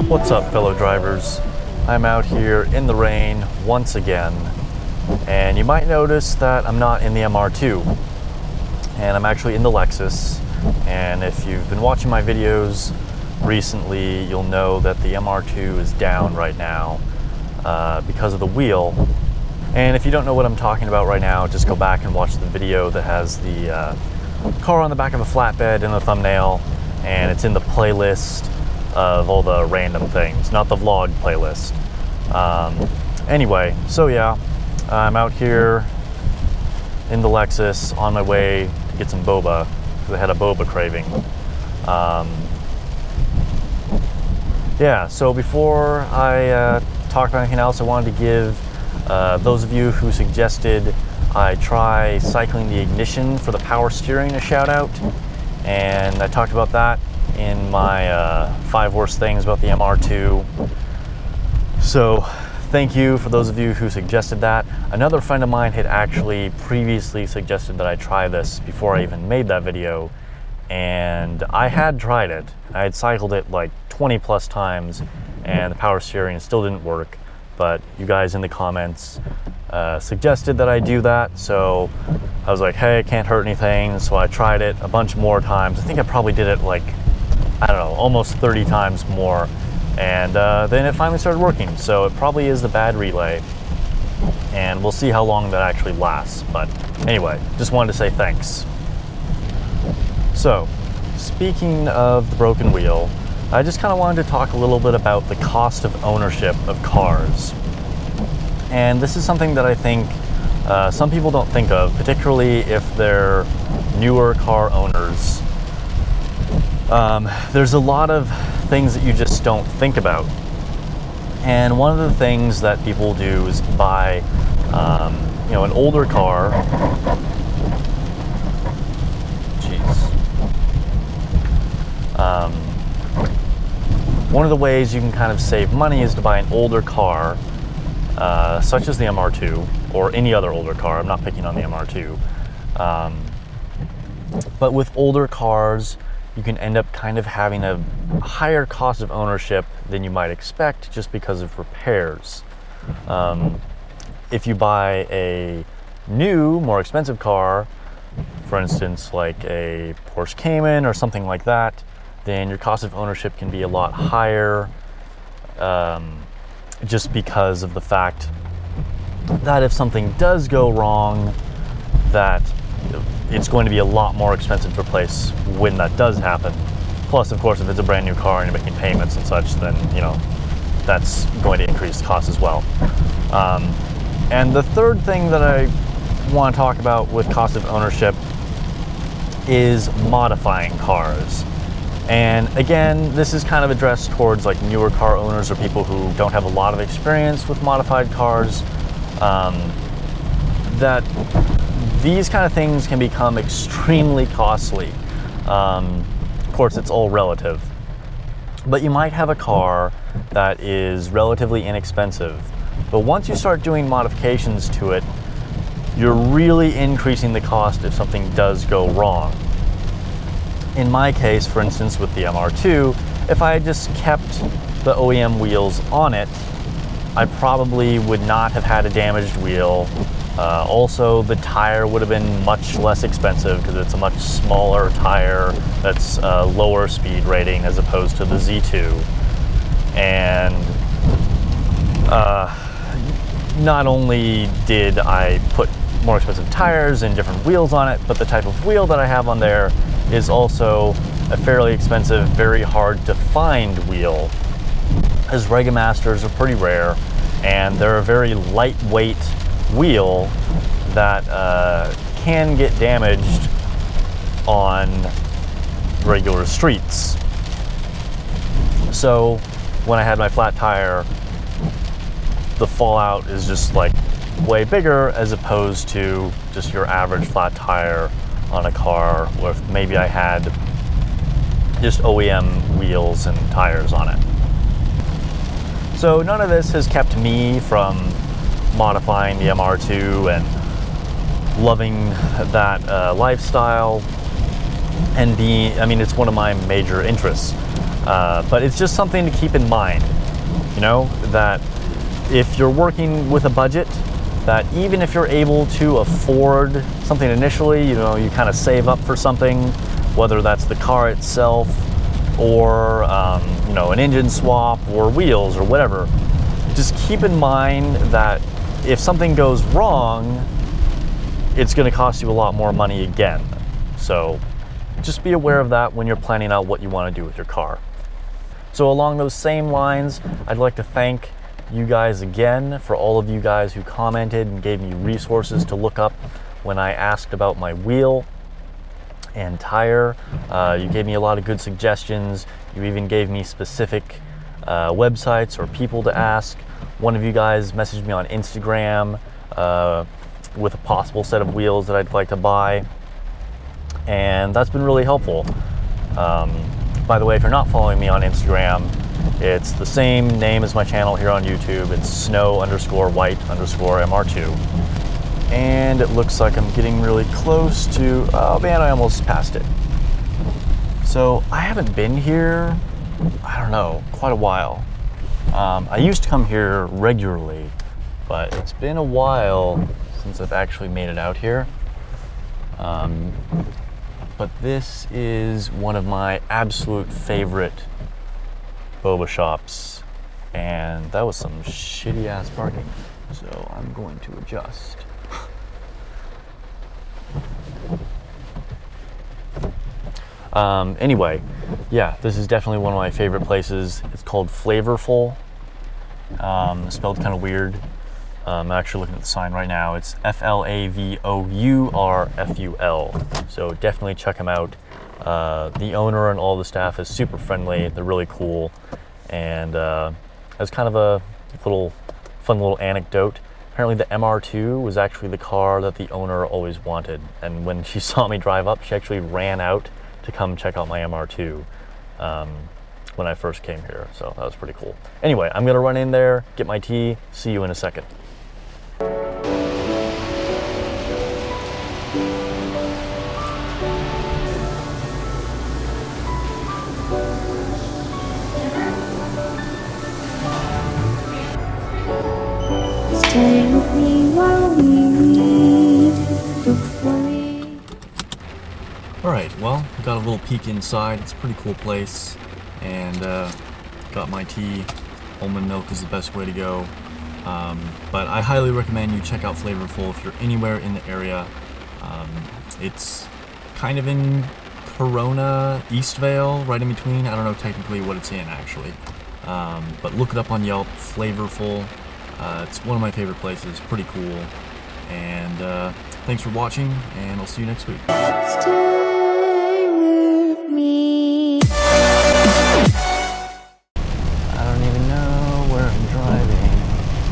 What's up, fellow drivers? I'm out here in the rain once again, and you might notice that I'm not in the MR2, and I'm actually in the Lexus. And if you've been watching my videos recently, you'll know that the MR2 is down right now because of the wheel. And if you don't know what I'm talking about right now, just go back and watch the video that has the car on the back of a flatbed in the thumbnail, and it's in the playlist of all the random things, not the vlog playlist. Anyway, so yeah, I'm out here in the Lexus on my way to get some boba, because I had a boba craving. Yeah, so before I talk about anything else, I wanted to give those of you who suggested I try cycling the ignition for the power steering a shout out, and I talked about that in my 5 worst things about the MR2. So thank you for those of you who suggested that. Another friend of mine had actually previously suggested that I try this before I even made that video, and I had tried it. I had cycled it like 20 plus times and the power steering still didn't work, but you guys in the comments suggested that I do that, so I was like, hey, it can't hurt anything. So I tried it a bunch more times. I think I probably did it like, I don't know, almost 30 times more, and then it finally started working. So it probably is the bad relay, and we'll see how long that actually lasts. But anyway, just wanted to say thanks. So speaking of the broken wheel, I just kind of wanted to talk a little bit about the cost of ownership of cars. And this is something that I think some people don't think of, particularly if they're newer car owners. There's a lot of things that you just don't think about. And one of the things that people do is buy, you know, an older car. One of the ways you can kind of save money is to buy an older car, such as the MR2 or any other older car. I'm not picking on the MR2. But with older cars, you can end up kind of having a higher cost of ownership than you might expect just because of repairs. If you buy a new, more expensive car, for instance, like a Porsche Cayman or something like that, then your cost of ownership can be a lot higher, just because of the fact that if something does go wrong, that it's going to be a lot more expensive to replace when that does happen. Plus, of course, if it's a brand new car and you're making payments and such, then, you know, that's going to increase the cost as well. And the third thing that I want to talk about with cost of ownership is modifying cars. And again, this is kind of addressed towards like newer car owners or people who don't have a lot of experience with modified cars, that these kind of things can become extremely costly. Of course, it's all relative, but you might have a car that is relatively inexpensive, but once you start doing modifications to it, you're really increasing the cost if something does go wrong. In my case, for instance, with the MR2, if I had just kept the OEM wheels on it, I probably would not have had a damaged wheel. Also, the tire would have been much less expensive because it's a much smaller tire that's lower speed rating as opposed to the Z2. And not only did I put more expensive tires and different wheels on it, but the type of wheel that I have on there is also a fairly expensive, very hard to find wheel, as Regamasters are pretty rare, and they're a very lightweight wheel that can get damaged on regular streets. So when I had my flat tire, the fallout is just like way bigger as opposed to just your average flat tire on a car where maybe I had just OEM wheels and tires on it. So none of this has kept me from modifying the MR2 and loving that lifestyle, and I mean, it's one of my major interests. But it's just something to keep in mind, you know, that if you're working with a budget, that even if you're able to afford something initially, you know, you kind of save up for something, whether that's the car itself or, you know, an engine swap or wheels or whatever, just keep in mind that if something goes wrong, it's going to cost you a lot more money again. So just be aware of that when you're planning out what you want to do with your car. So along those same lines, I'd like to thank you guys again for all of you guys who commented and gave me resources to look up when I asked about my wheel and tire. You gave me a lot of good suggestions. You even gave me specific websites or people to ask. One of you guys messaged me on Instagram with a possible set of wheels that I'd like to buy, and that's been really helpful. By the way, if you're not following me on Instagram, it's the same name as my channel here on YouTube. It's snow_white_MR2. And it looks like I'm getting really close to, oh man, I almost passed it. So I haven't been here, I don't know, quite a while. I used to come here regularly, but it's been a while since I've actually made it out here. But this is one of my absolute favorite Boba shops, and that was some shitty ass parking, so I'm going to adjust. Anyway, yeah, this is definitely one of my favorite places. It's called Flavorful. Spelled kind of weird. I'm actually looking at the sign right now. It's Flavorful. So definitely check them out. The owner and all the staff is super friendly. They're really cool. And as kind of a fun little anecdote, apparently the MR2 was actually the car that the owner always wanted. And when she saw me drive up, she actually ran out to come check out my MR2 when I first came here. So that was pretty cool. Anyway, I'm gonna run in there, get my tea. See you in a second. Stay with me while we read before we... Alright, well, got a little peek inside. It's a pretty cool place. And got my tea. Almond milk is the best way to go. But I highly recommend you check out Flavorful if you're anywhere in the area. It's kind of in Corona, Eastvale, right in between. I don't know technically what it's in actually. But look it up on Yelp, Flavorful. It's one of my favorite places, pretty cool. And thanks for watching, and I'll see you next week.